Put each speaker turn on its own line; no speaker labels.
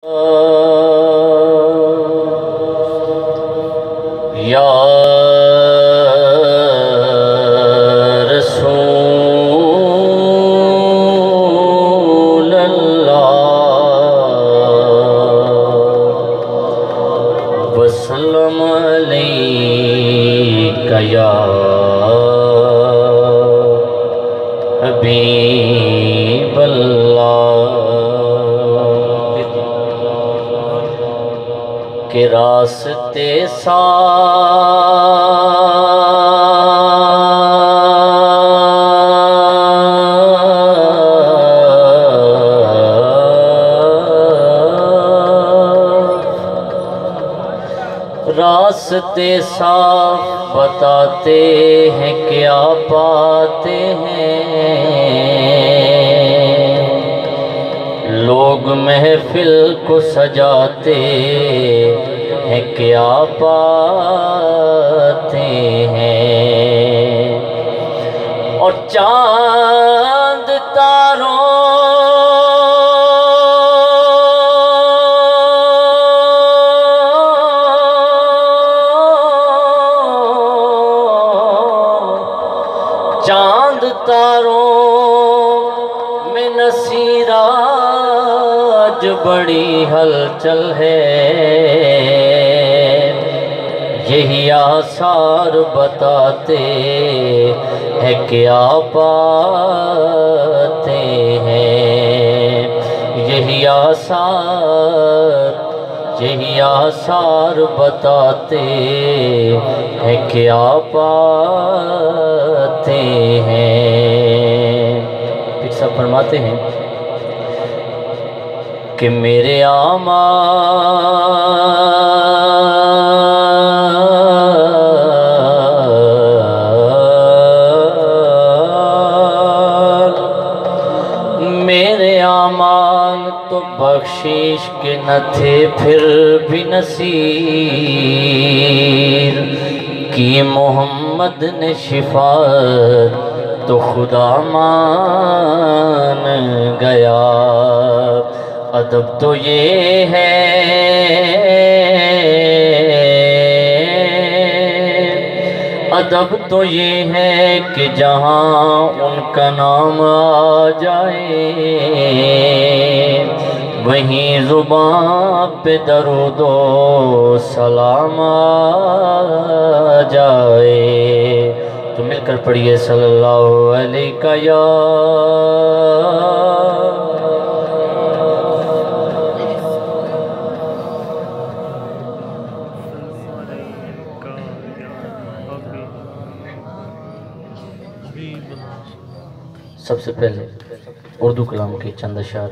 یا رسول اللہ وسلم علیک یا حبیب اللہ کہ راستے صاف بتاتے ہیں کیا پاتے ہیں لوگ محفل کو سجاتے ہیں کیا پاتے ہیں اور چاند تاروں چاند تاروں میں نصیراج بڑی ہلچل ہے یہی آثار بتاتے ہیں کیا پاتے ہیں یہی آثار بتاتے ہیں کیا پاتے ہیں پھر سب فرماتے ہیں کہ میرے اعمال تو بخشش کے نہ تھے پھر بھی نصیر کی محمد نے شفاعت تو خدا مان گیا ادب تو یہ ہے ادب تو یہ ہے کہ جہاں ان کا نام آ جائے وہیں زبان پہ درود و سلام آ جائے تو مل کر پڑھیے صلی اللہ علیہ یا سب سے پہلے اردو کلام کے چند اشعار